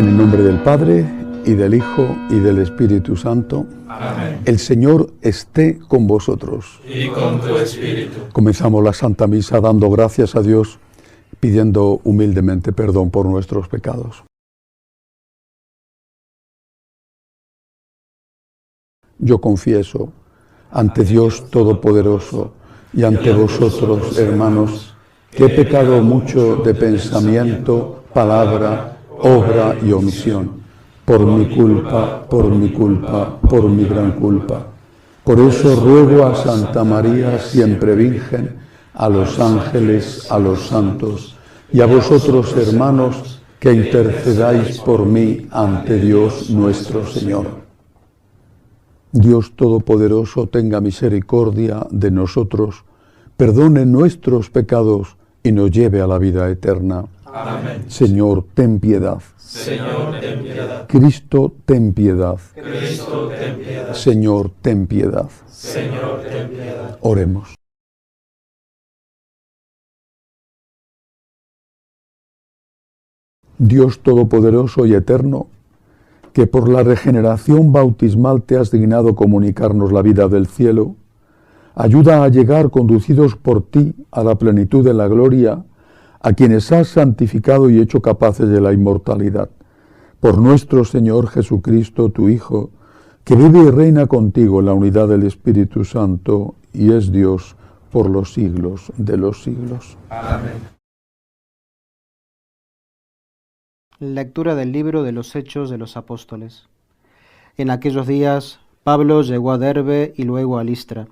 En el nombre del Padre, y del Hijo, y del Espíritu Santo. Amén. El Señor esté con vosotros. Y con tu espíritu. Comenzamos la Santa Misa dando gracias a Dios, pidiendo humildemente perdón por nuestros pecados. Yo confieso ante Dios Todopoderoso y ante vosotros, hermanos, que he pecado mucho de pensamiento, palabra, obra y omisión, por mi culpa, por mi gran culpa. Por eso ruego a Santa María, siempre Virgen, a los ángeles, a los santos, y a vosotros, hermanos, que intercedáis por mí ante Dios nuestro Señor. Dios Todopoderoso tenga misericordia de nosotros, perdone nuestros pecados y nos lleve a la vida eterna. Amén. Señor, ten piedad. Señor, ten piedad. Cristo, ten piedad. Cristo, ten piedad. Señor, ten piedad. Señor, ten piedad. Oremos. Dios Todopoderoso y Eterno, que por la regeneración bautismal te has dignado comunicarnos la vida del cielo, ayuda a llegar, conducidos por ti, a la plenitud de la gloria, a quienes has santificado y hecho capaces de la inmortalidad. Por nuestro Señor Jesucristo, tu Hijo, que vive y reina contigo en la unidad del Espíritu Santo, y es Dios por los siglos de los siglos. Amén. Lectura del libro de los Hechos de los Apóstoles. En aquellos días, Pablo llegó a Derbe y luego a Listra.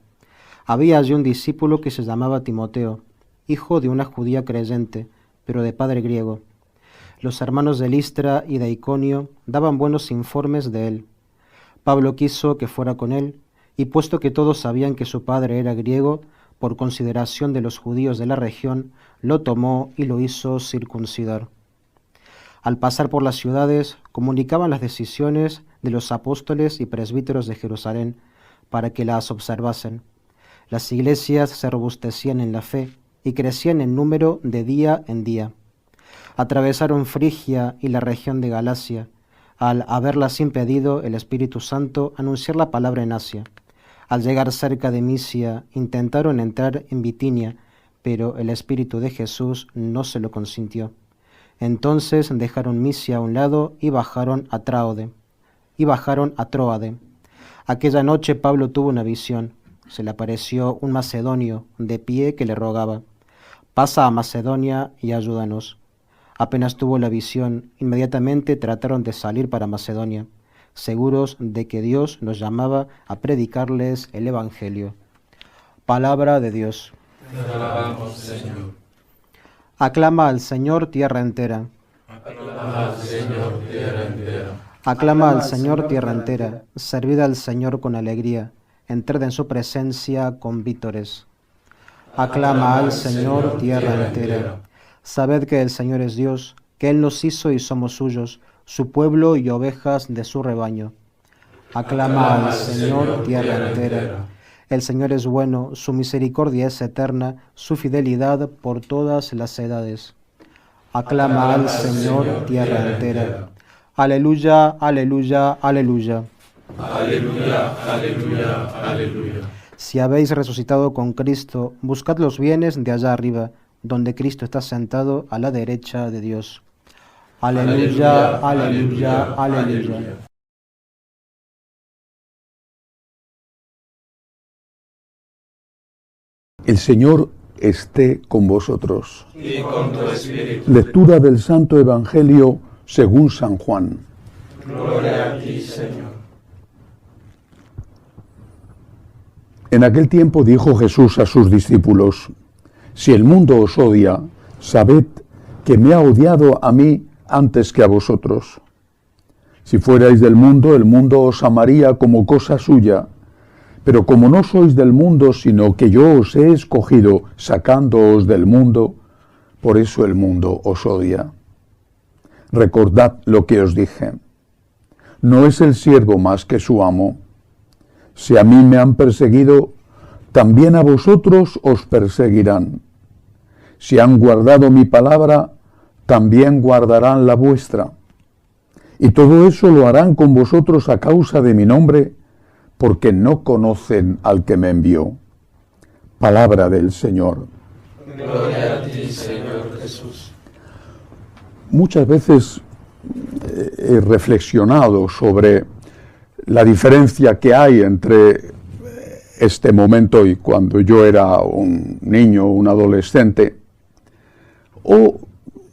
Había allí un discípulo que se llamaba Timoteo, hijo de una judía creyente, pero de padre griego. Los hermanos de Listra y de Iconio daban buenos informes de él. Pablo quiso que fuera con él, y puesto que todos sabían que su padre era griego, por consideración de los judíos de la región, lo tomó y lo hizo circuncidar. Al pasar por las ciudades, comunicaban las decisiones de los apóstoles y presbíteros de Jerusalén para que las observasen. Las iglesias se robustecían en la fe y crecían en número de día en día. Atravesaron Frigia y la región de Galacia, al haberlas impedido el Espíritu Santo anunciar la palabra en Asia. Al llegar cerca de Misia, intentaron entrar en Bitinia, pero el Espíritu de Jesús no se lo consintió. Entonces dejaron Misia a un lado y bajaron a Tróade. Aquella noche Pablo tuvo una visión. Se le apareció un macedonio de pie que le rogaba: «Pasa a Macedonia y ayúdanos». Apenas tuvo la visión, inmediatamente trataron de salir para Macedonia, seguros de que Dios nos llamaba a predicarles el Evangelio. Palabra de Dios. Te alabamos, Señor. Aclama al Señor tierra entera. Aclama al Señor tierra entera. Aclama al Señor tierra entera. Servid al Señor con alegría. Entrad en su presencia con vítores. Aclama al Señor tierra entera. Sabed que el Señor es Dios, que Él nos hizo y somos suyos, su pueblo y ovejas de su rebaño. Aclama al Señor tierra entera. El Señor es bueno, su misericordia es eterna, su fidelidad por todas las edades. Aclama al Señor tierra entera. Aleluya, aleluya, aleluya. Aleluya, aleluya, aleluya. Si habéis resucitado con Cristo, buscad los bienes de allá arriba, donde Cristo está sentado a la derecha de Dios. Aleluya, aleluya, aleluya. El Señor esté con vosotros. Y con tu espíritu. Lectura del Santo Evangelio según San Juan. Gloria a ti, Señor. En aquel tiempo dijo Jesús a sus discípulos: si el mundo os odia, sabed que me ha odiado a mí antes que a vosotros. Si fuerais del mundo, el mundo os amaría como cosa suya. Pero como no sois del mundo, sino que yo os he escogido sacándoos del mundo, por eso el mundo os odia. Recordad lo que os dije. No es el siervo más que su amo. Si a mí me han perseguido, también a vosotros os perseguirán. Si han guardado mi palabra, también guardarán la vuestra. Y todo eso lo harán con vosotros a causa de mi nombre, porque no conocen al que me envió. Palabra del Señor. Gloria a ti, Señor Jesús. Muchas veces he reflexionado sobre la diferencia que hay entre este momento y cuando yo era un niño, un adolescente, o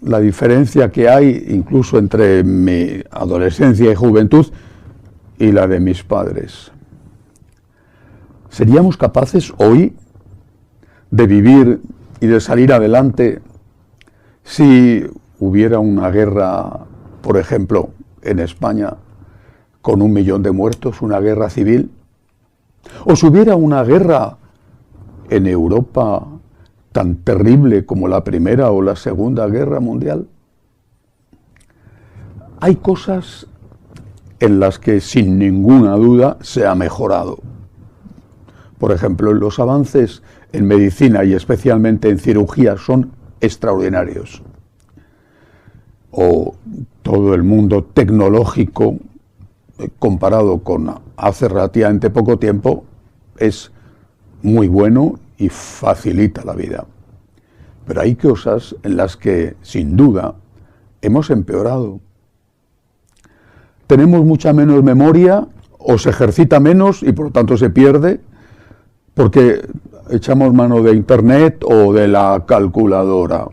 la diferencia que hay incluso entre mi adolescencia y juventud y la de mis padres. ¿Seríamos capaces hoy de vivir y de salir adelante si hubiera una guerra, por ejemplo, en España, con 1 millón de muertos, una guerra civil? ¿O si hubiera una guerra en Europa tan terrible como la Primera o la Segunda Guerra Mundial? Hay cosas en las que sin ninguna duda se ha mejorado. Por ejemplo, los avances en medicina y especialmente en cirugía son extraordinarios. O todo el mundo tecnológico, comparado con hace relativamente poco tiempo, es muy bueno y facilita la vida. Pero hay cosas en las que, sin duda, hemos empeorado. Tenemos mucha menos memoria, o se ejercita menos y por lo tanto se pierde, porque echamos mano de Internet o de la calculadora.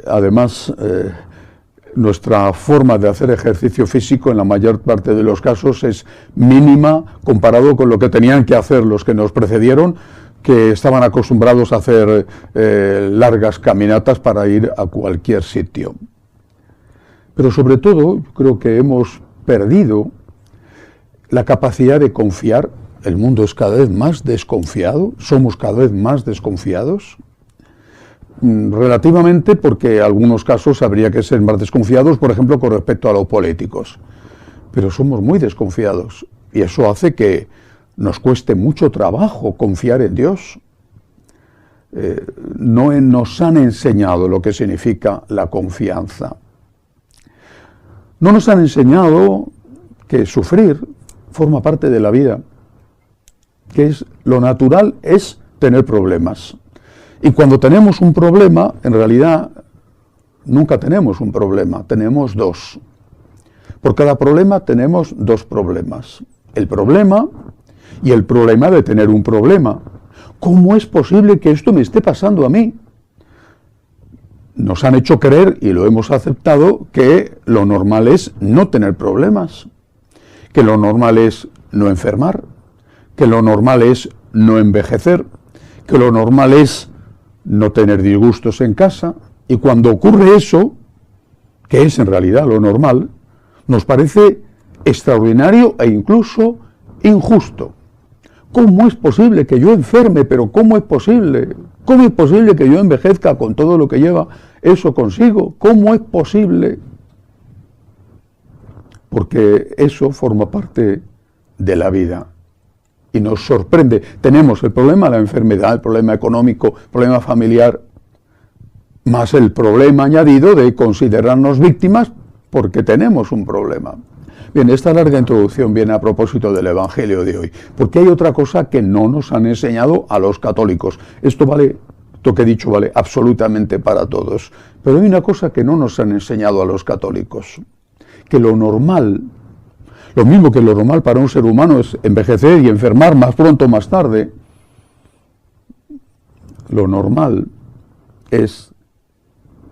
Además, nuestra forma de hacer ejercicio físico en la mayor parte de los casos es mínima comparado con lo que tenían que hacer los que nos precedieron, que estaban acostumbrados a hacer largas caminatas para ir a cualquier sitio. Pero sobre todo, creo que hemos perdido la capacidad de confiar. El mundo es cada vez más desconfiado, somos cada vez más desconfiados. Relativamente, porque en algunos casos habría que ser más desconfiados, por ejemplo, con respecto a los políticos. Pero somos muy desconfiados y eso hace que nos cueste mucho trabajo confiar en Dios. No nos han enseñado lo que significa la confianza. No nos han enseñado que sufrir forma parte de la vida, que es lo natural es tener problemas. Y cuando tenemos un problema, en realidad nunca tenemos un problema, tenemos dos. Por cada problema tenemos dos problemas. El problema y el problema de tener un problema. ¿Cómo es posible que esto me esté pasando a mí? Nos han hecho creer, y lo hemos aceptado, que lo normal es no tener problemas, que lo normal es no enfermar, que lo normal es no envejecer, que lo normal es no tener disgustos en casa, y cuando ocurre eso, que es en realidad lo normal, nos parece extraordinario e incluso injusto. ¿Cómo es posible que yo enferme? Pero ¿cómo es posible? ¿Cómo es posible que yo envejezca con todo lo que lleva eso consigo? ¿Cómo es posible? Porque eso forma parte de la vida. Y nos sorprende. Tenemos el problema de la enfermedad, el problema económico, el problema familiar, más el problema añadido de considerarnos víctimas porque tenemos un problema. Bien, esta larga introducción viene a propósito del Evangelio de hoy, porque hay otra cosa que no nos han enseñado a los católicos. Esto que he dicho vale absolutamente para todos, pero hay una cosa que no nos han enseñado a los católicos, que lo normal, lo mismo que lo normal para un ser humano es envejecer y enfermar más pronto o más tarde, lo normal es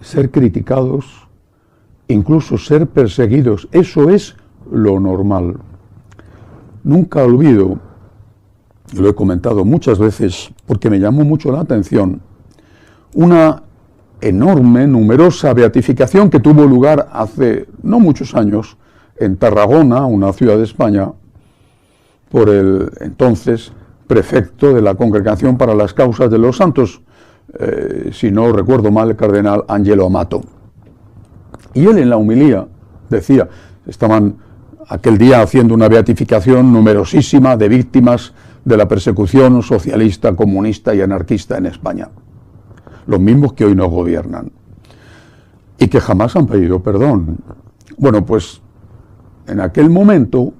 ser criticados, incluso ser perseguidos. Eso es lo normal. Nunca olvido, lo he comentado muchas veces porque me llamó mucho la atención, una enorme, numerosa beatificación que tuvo lugar hace no muchos años en Tarragona, una ciudad de España, por el entonces prefecto de la Congregación para las Causas de los Santos, si no recuerdo mal, el cardenal Angelo Amato. Y él en la homilía decía, estaban aquel día haciendo una beatificación numerosísima de víctimas de la persecución socialista, comunista y anarquista en España, los mismos que hoy nos gobiernan. y que jamás han pedido perdón. Bueno, pues en aquel momento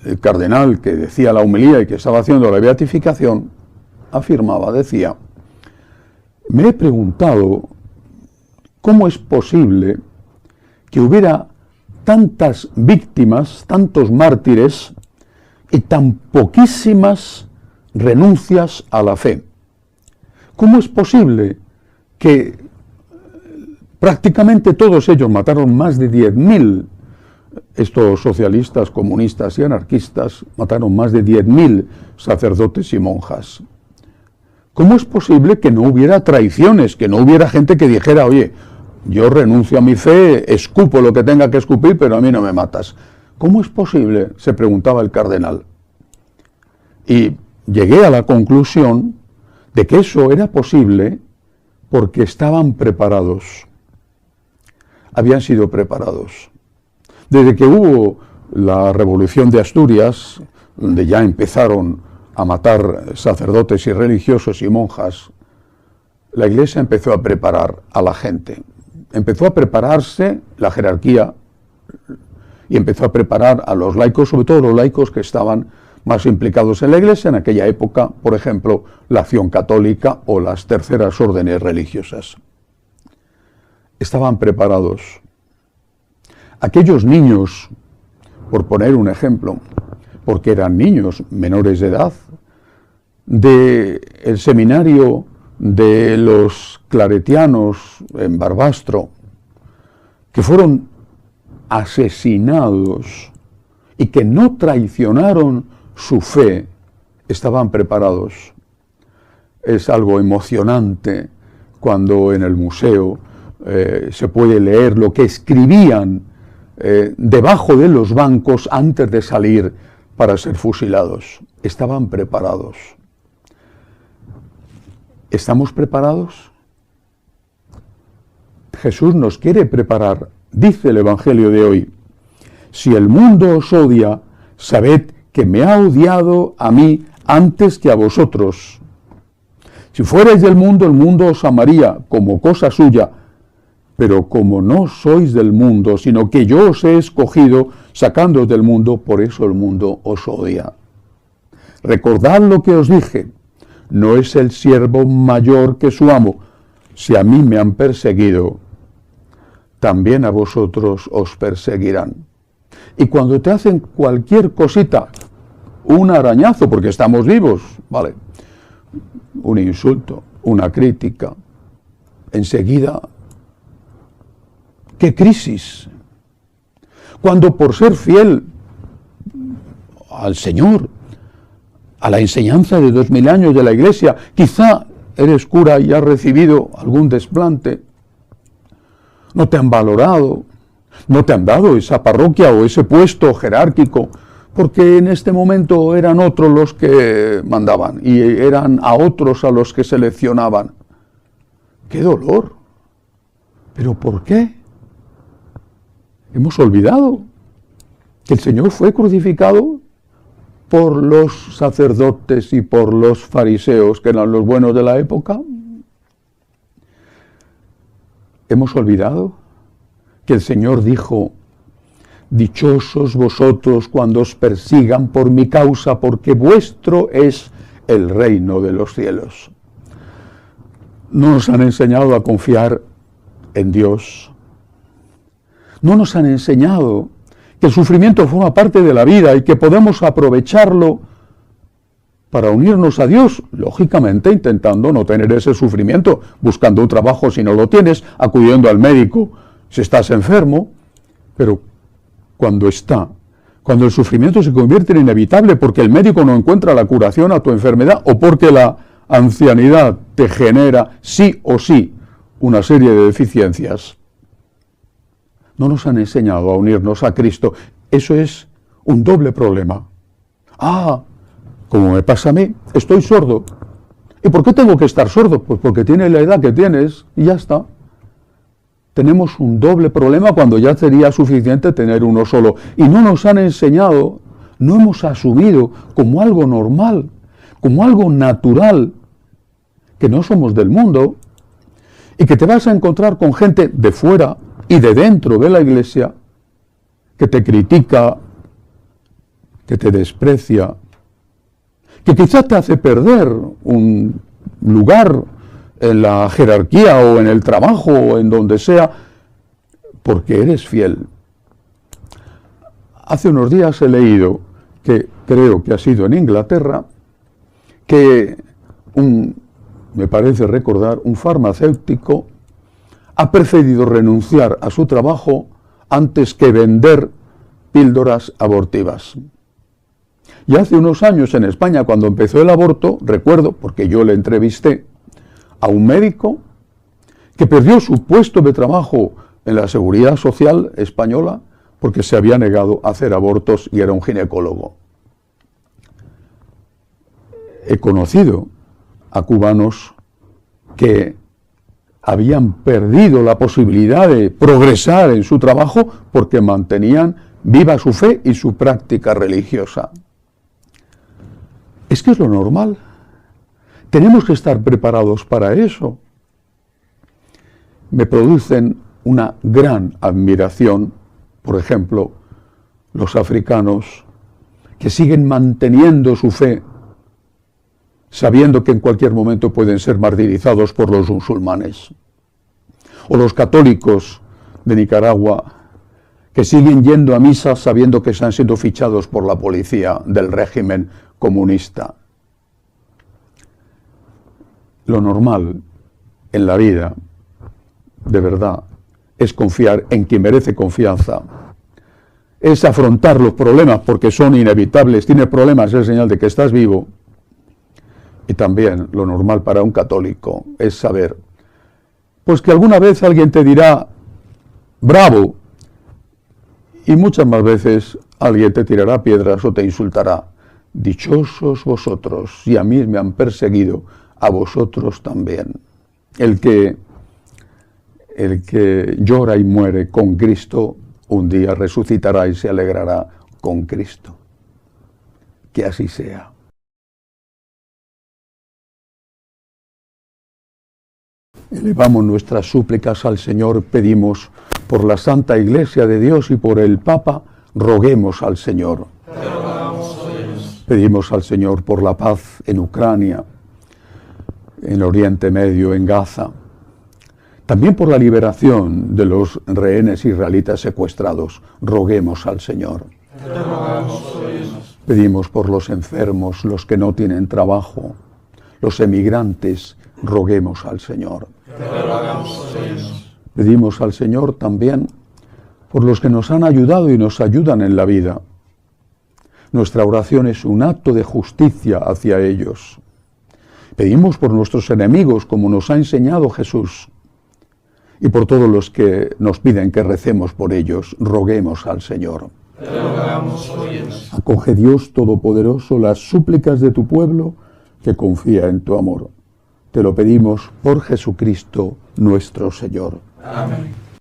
el cardenal que decía la homilía y que estaba haciendo la beatificación afirmaba, decía: me he preguntado cómo es posible que hubiera tantas víctimas, tantos mártires y tan poquísimas renuncias a la fe. ¿Cómo es posible que prácticamente todos ellos mataron más de 10.000, estos socialistas, comunistas y anarquistas, mataron más de 10.000 sacerdotes y monjas? ¿Cómo es posible que no hubiera traiciones, que no hubiera gente que dijera: oye, yo renuncio a mi fe, escupo lo que tenga que escupir, pero a mí no me matas? ¿Cómo es posible?, se preguntaba el cardenal. Y llegué a la conclusión de que eso era posible porque estaban preparados. Habían sido preparados. Desde que hubo la Revolución de Asturias, donde ya empezaron a matar sacerdotes y religiosos y monjas, la Iglesia empezó a preparar a la gente. Empezó a prepararse la jerarquía y empezó a preparar a los laicos, sobre todo los laicos que estaban más implicados en la Iglesia en aquella época, por ejemplo, la Acción Católica o las terceras órdenes religiosas. Estaban preparados. Aquellos niños, por poner un ejemplo, porque eran niños menores de edad, del seminario de los claretianos en Barbastro, que fueron asesinados y que no traicionaron su fe, estaban preparados. Es algo emocionante cuando en el museo se puede leer lo que escribían debajo de los bancos antes de salir para ser fusilados. Estaban preparados. ¿Estamos preparados? Jesús nos quiere preparar. Dice el Evangelio de hoy: si el mundo os odia, sabed que me ha odiado a mí antes que a vosotros. Si fuerais del mundo, el mundo os amaría como cosa suya, pero como no sois del mundo, sino que yo os he escogido sacándoos del mundo, por eso el mundo os odia. Recordad lo que os dije: no es el siervo mayor que su amo. Si a mí me han perseguido, también a vosotros os perseguirán. Y cuando te hacen cualquier cosita, un arañazo, porque estamos vivos, ¿vale?, un insulto, una crítica, enseguida, ¡qué crisis! Cuando por ser fiel al Señor, a la enseñanza de 2000 años de la Iglesia, quizá eres cura y has recibido algún desplante, no te han valorado, no te han dado esa parroquia o ese puesto jerárquico, porque en este momento eran otros los que mandaban y eran a otros a los que seleccionaban. ¡Qué dolor! ¿Pero por qué? Hemos olvidado que el Señor fue crucificado por los sacerdotes y por los fariseos, que eran los buenos de la época. Hemos olvidado que el Señor dijo: dichosos vosotros cuando os persigan por mi causa, porque vuestro es el reino de los cielos. No nos han enseñado a confiar en Dios. No nos han enseñado que el sufrimiento forma parte de la vida y que podemos aprovecharlo para unirnos a Dios, lógicamente intentando no tener ese sufrimiento, buscando un trabajo si no lo tienes, acudiendo al médico si estás enfermo, pero cuando el sufrimiento se convierte en inevitable porque el médico no encuentra la curación a tu enfermedad o porque la ancianidad te genera sí o sí una serie de deficiencias, no nos han enseñado a unirnos a Cristo. Eso es un doble problema. Como me pasa a mí, estoy sordo. ¿Y por qué tengo que estar sordo? Pues porque tienes la edad que tienes y ya está. Tenemos un doble problema cuando ya sería suficiente tener uno solo. Y no nos han enseñado, no hemos asumido como algo normal, como algo natural, que no somos del mundo y que te vas a encontrar con gente de fuera y de dentro de la iglesia que te critica, que te desprecia, que quizás te hace perder un lugar en la jerarquía o en el trabajo o en donde sea, porque eres fiel. Hace unos días he leído, que creo que ha sido en Inglaterra, que me parece recordar, un farmacéutico ha preferido renunciar a su trabajo antes que vender píldoras abortivas. Y hace unos años en España, cuando empezó el aborto, recuerdo, porque yo le entrevisté, a un médico que perdió su puesto de trabajo en la Seguridad Social española porque se había negado a hacer abortos y era un ginecólogo. He conocido a cubanos que habían perdido la posibilidad de progresar en su trabajo porque mantenían viva su fe y su práctica religiosa. Es que es lo normal. Tenemos que estar preparados para eso. Me producen una gran admiración, por ejemplo, los africanos que siguen manteniendo su fe, sabiendo que en cualquier momento pueden ser martirizados por los musulmanes. O los católicos de Nicaragua, que siguen yendo a misa sabiendo que están siendo fichados por la policía del régimen comunista. Lo normal en la vida, de verdad, es confiar en quien merece confianza. Es afrontar los problemas porque son inevitables. Tienes problemas, es señal de que estás vivo. Y también lo normal para un católico es saber, pues que alguna vez alguien te dirá, bravo, y muchas más veces alguien te tirará piedras o te insultará. Dichosos vosotros, y a mí me han perseguido, a vosotros también. El que llora y muere con Cristo, un día resucitará y se alegrará con Cristo. Que así sea. Elevamos nuestras súplicas al Señor, pedimos por la Santa Iglesia de Dios y por el Papa, roguemos al Señor. Te rogamos, óyenos. Pedimos al Señor por la paz en Ucrania, en Oriente Medio, en Gaza. También por la liberación de los rehenes israelitas secuestrados, roguemos al Señor. Te rogamos, óyenos. Pedimos por los enfermos, los que no tienen trabajo, los emigrantes, roguemos al Señor. Te rogamos, óyenos. Pedimos al Señor también por los que nos han ayudado y nos ayudan en la vida. Nuestra oración es un acto de justicia hacia ellos. Pedimos por nuestros enemigos, como nos ha enseñado Jesús, y por todos los que nos piden que recemos por ellos, roguemos al Señor. Te rogamos, óyenos. Acoge, Dios Todopoderoso, las súplicas de tu pueblo que confía en tu amor. Te lo pedimos por Jesucristo nuestro Señor. Amén.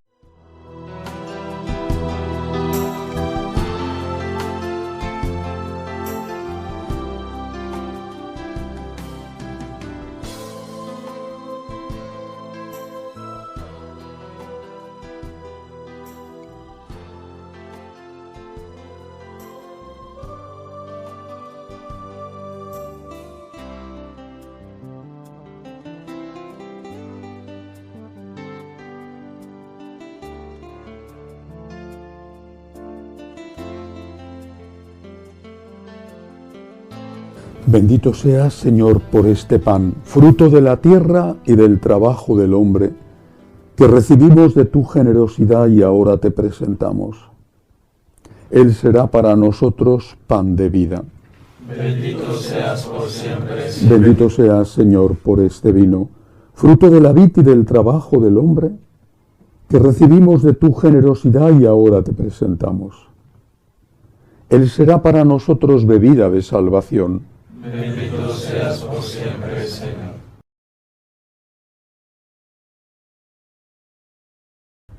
Bendito seas, Señor, por este pan, fruto de la tierra y del trabajo del hombre, que recibimos de tu generosidad y ahora te presentamos. Él será para nosotros pan de vida. Bendito seas por siempre, Señor. Bendito seas, Señor, por este vino, fruto de la vid y del trabajo del hombre, que recibimos de tu generosidad y ahora te presentamos. Él será para nosotros bebida de salvación. Bendito seas por siempre, Señor.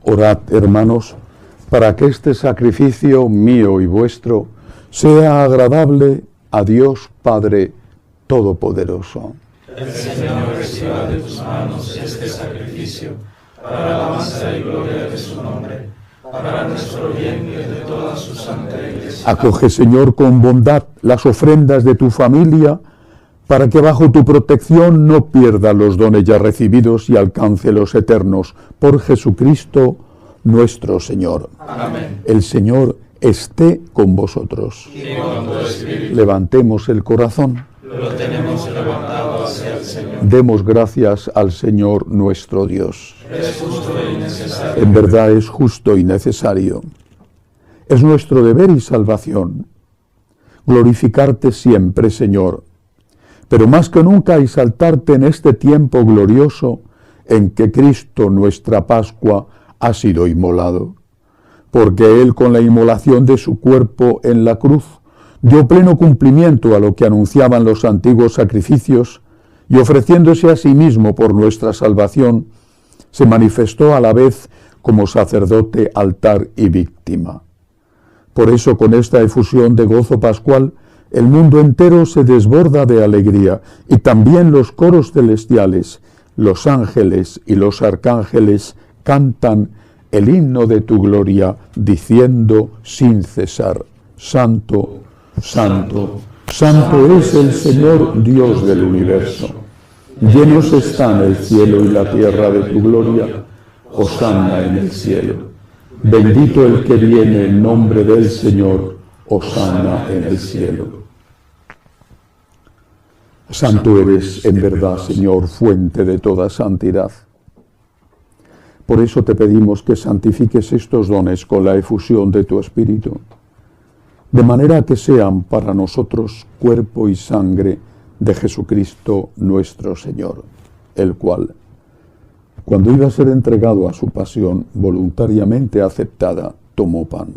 Orad, hermanos, para que este sacrificio mío y vuestro sea agradable a Dios Padre Todopoderoso. El Señor reciba de tus manos este sacrificio, para alabanza y gloria de su nombre, para nuestro bien y de toda su santa Iglesia. Acoge, Señor, con bondad las ofrendas de tu familia, para que bajo tu protección no pierda los dones ya recibidos y alcance los eternos. Por Jesucristo nuestro Señor. Amén. El Señor esté con vosotros. Y con tu espíritu. Levantemos el corazón. Lo tenemos levantado hacia el Señor. Demos gracias al Señor nuestro Dios. Es justo y necesario. En verdad es justo y necesario. Es nuestro deber y salvación glorificarte siempre, Señor, pero más que nunca exaltarte en este tiempo glorioso en que Cristo, nuestra Pascua, ha sido inmolado, porque Él, con la inmolación de su cuerpo en la cruz, dio pleno cumplimiento a lo que anunciaban los antiguos sacrificios, y ofreciéndose a sí mismo por nuestra salvación, se manifestó a la vez como sacerdote, altar y víctima. Por eso, con esta efusión de gozo pascual, el mundo entero se desborda de alegría, y también los coros celestiales, los ángeles y los arcángeles cantan el himno de tu gloria, diciendo sin cesar: Santo, Santo, Santo es el Señor Dios del universo. Llenos están el cielo y la tierra de tu gloria. Hosana en el cielo. Bendito el que viene en nombre del Señor. Hosana en el cielo. Santo eres, en verdad, Señor, fuente de toda santidad. Por eso te pedimos que santifiques estos dones con la efusión de tu Espíritu, de manera que sean para nosotros cuerpo y sangre de Jesucristo nuestro Señor, el cual, cuando iba a ser entregado a su pasión voluntariamente aceptada, tomó pan.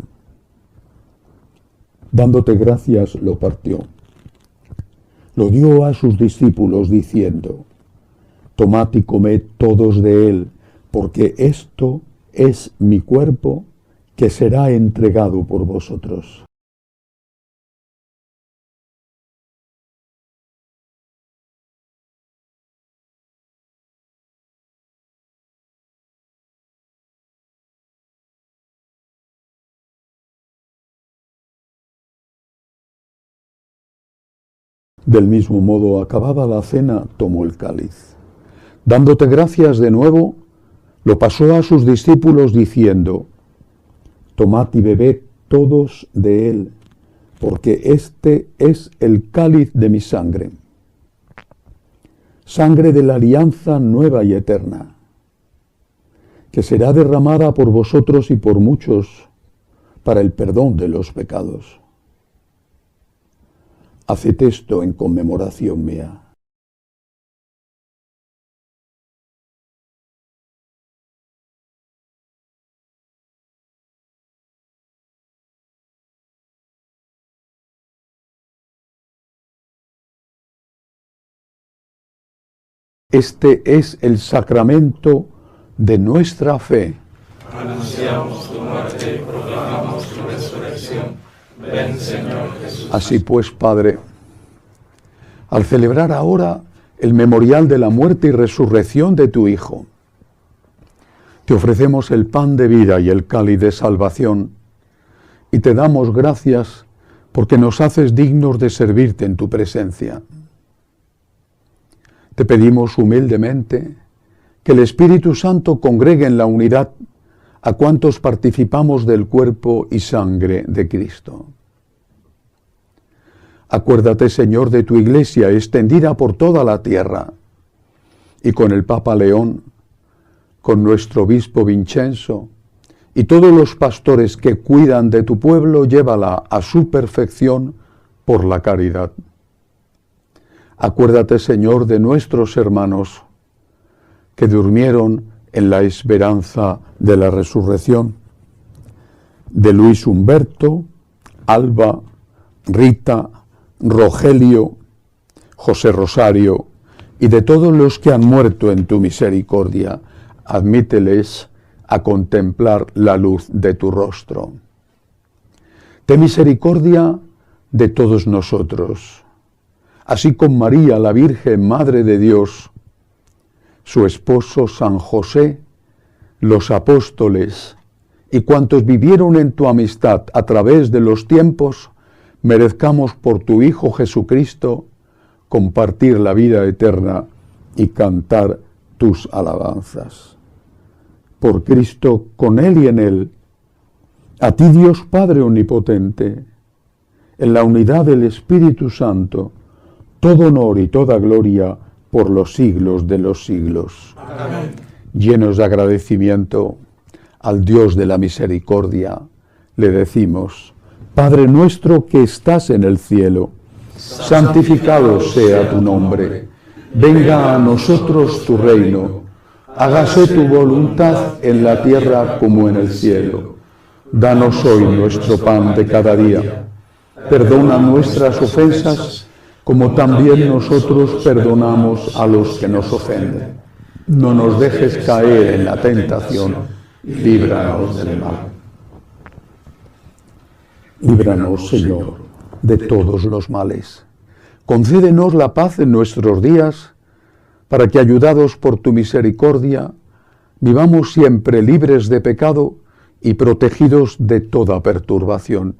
Dándote gracias, lo partió. Lo dio a sus discípulos diciendo: Tomad y comed todos de él, porque esto es mi cuerpo que será entregado por vosotros. Del mismo modo, acabada la cena, tomó el cáliz. Dándote gracias de nuevo, lo pasó a sus discípulos diciendo: Tomad y bebed todos de él, porque este es el cáliz de mi sangre, sangre de la alianza nueva y eterna, que será derramada por vosotros y por muchos para el perdón de los pecados. Haced esto en conmemoración mía. Este es el sacramento de nuestra fe. Anunciamos tu muerte y proclamamos tu resurrección. Ven, Señor Jesús. Así pues, Padre, al celebrar ahora el memorial de la muerte y resurrección de tu Hijo, te ofrecemos el pan de vida y el cáliz de salvación, y te damos gracias porque nos haces dignos de servirte en tu presencia. Te pedimos humildemente que el Espíritu Santo congregue en la unidad a cuantos participamos del cuerpo y sangre de Cristo. Acuérdate, Señor, de tu Iglesia extendida por toda la tierra, y con el Papa León, con nuestro obispo Vincenzo, y todos los pastores que cuidan de tu pueblo, llévala a su perfección por la caridad. Acuérdate, Señor, de nuestros hermanos que durmieron en la esperanza de la resurrección, de Luis Humberto, Alba, Rita, Rogelio, José Rosario, y de todos los que han muerto en tu misericordia. Admíteles a contemplar la luz de tu rostro. Ten misericordia de todos nosotros. así con María, la Virgen Madre de Dios, su esposo San José, los apóstoles y cuantos vivieron en tu amistad a través de los tiempos, merezcamos por tu Hijo Jesucristo compartir la vida eterna y cantar tus alabanzas. Por Cristo, con Él y en Él, a ti Dios Padre Omnipotente, en la unidad del Espíritu Santo, todo honor y toda gloria por los siglos de los siglos. Amén. Llenos de agradecimiento al Dios de la misericordia, le decimos: Padre nuestro que estás en el cielo, santificado sea tu nombre. Venga a nosotros tu reino. Hágase tu voluntad en la tierra como en el cielo. Danos hoy nuestro pan de cada día. Perdona nuestras ofensas, como también nosotros perdonamos a los que nos ofenden. No nos dejes caer en la tentación, y líbranos del mal. Líbranos, Señor, de todos los males. Concédenos la paz en nuestros días, para que, ayudados por tu misericordia, vivamos siempre libres de pecado y protegidos de toda perturbación,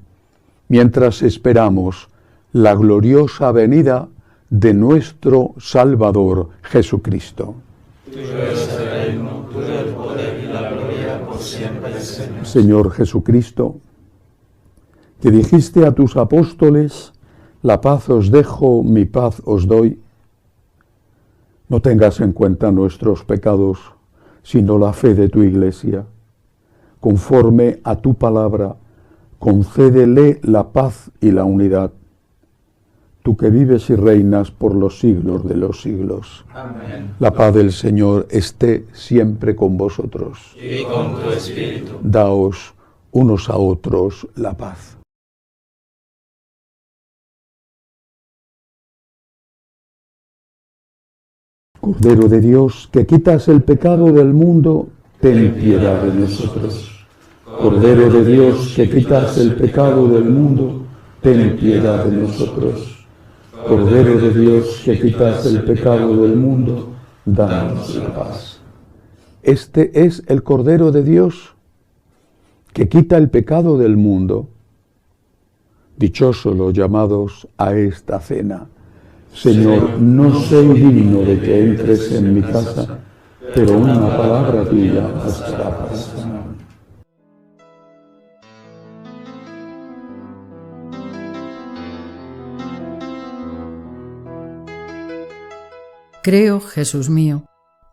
mientras esperamos la gloriosa venida de nuestro Salvador Jesucristo. Tuyo es el reino, tuyo el poder y la gloria por siempre, Señor. Señor Jesucristo, que dijiste a tus apóstoles: la paz os dejo, mi paz os doy, no tengas en cuenta nuestros pecados, sino la fe de tu Iglesia. Conforme a tu palabra, concédele la paz y la unidad. Tú que vives y reinas por los siglos de los siglos. Amén. La paz del Señor esté siempre con vosotros. Y con tu espíritu. Daos unos a otros la paz. Cordero de Dios, que quitas el pecado del mundo, ten piedad de nosotros. Cordero de Dios, que quitas el pecado del mundo, ten piedad de nosotros. Cordero de Dios, que quitas el pecado del mundo, danos la paz. Este es el Cordero de Dios, que quita el pecado del mundo. Dichosos los llamados a esta cena. Señor, no soy digno de que entres en mi casa, pero una palabra tuya bastará para sanar. Creo, Jesús mío,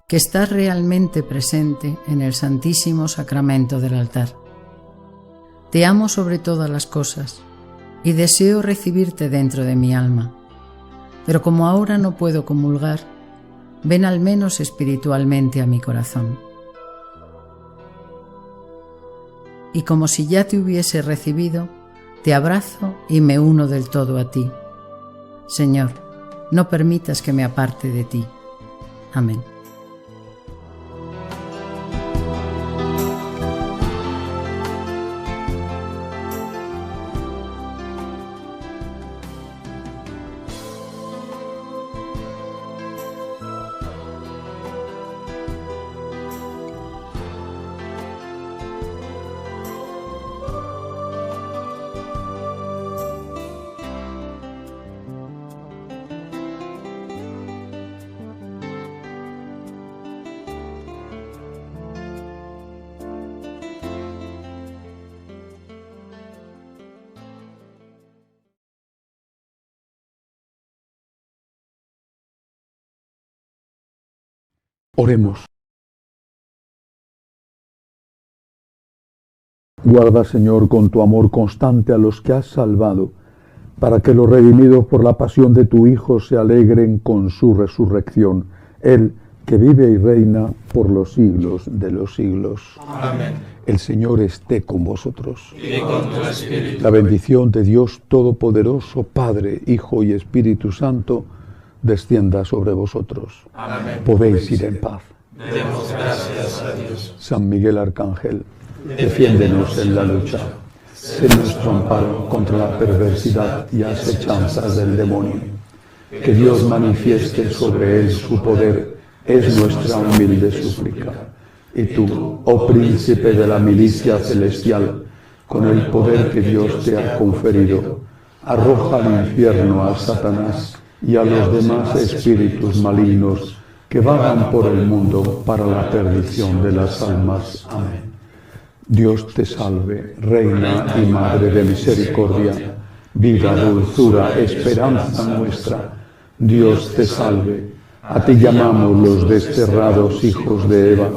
que estás realmente presente en el Santísimo Sacramento del altar. Te amo sobre todas las cosas y deseo recibirte dentro de mi alma. Pero como ahora no puedo comulgar, ven al menos espiritualmente a mi corazón. Y como si ya te hubiese recibido, te abrazo y me uno del todo a ti. Señor, no permitas que me aparte de ti. Amén. Oremos. Guarda, Señor, con tu amor constante a los que has salvado, para que los redimidos por la pasión de tu Hijo se alegren con su resurrección. Él, que vive y reina por los siglos de los siglos. Amén. El Señor esté con vosotros. Y con tu espíritu. La bendición de Dios Todopoderoso, Padre, Hijo y Espíritu Santo, descienda sobre vosotros. Amén. Podéis ir en paz. Demos gracias a Dios. San Miguel Arcángel, defiéndenos en la lucha. Sé nuestro amparo contra la perversidad y asechanzas del demonio. que Dios manifieste sobre él su poder, es nuestra humilde súplica. Y tú, oh príncipe de la milicia celestial, con el poder que Dios te ha conferido, arroja al infierno a Satanás y a los demás espíritus malignos que vagan por el mundo para la perdición de las almas. Amén. Dios te salve, Reina y Madre de misericordia, vida, dulzura, esperanza nuestra. Dios te salve, a ti llamamos los desterrados hijos de Eva,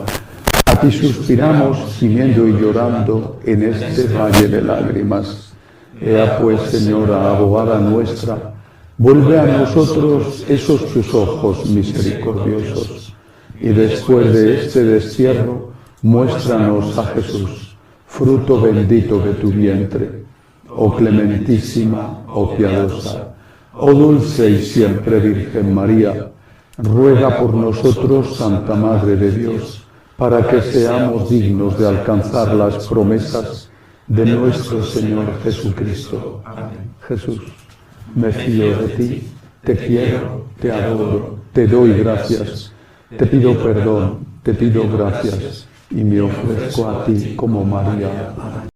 a ti suspiramos gimiendo y llorando en este valle de lágrimas. Ea pues, Señora, abogada nuestra, vuelve a nosotros esos tus ojos misericordiosos, y después de este destierro, muéstranos a Jesús, fruto bendito de tu vientre. Oh clementísima, oh piadosa, oh dulce y siempre Virgen María, ruega por nosotros, Santa Madre de Dios, para que seamos dignos de alcanzar las promesas de nuestro Señor Jesucristo. Amén. Jesús, me fío de ti, te quiero, te adoro, te doy gracias, te pido perdón, te pido gracias, y me ofrezco a ti como María. Amén.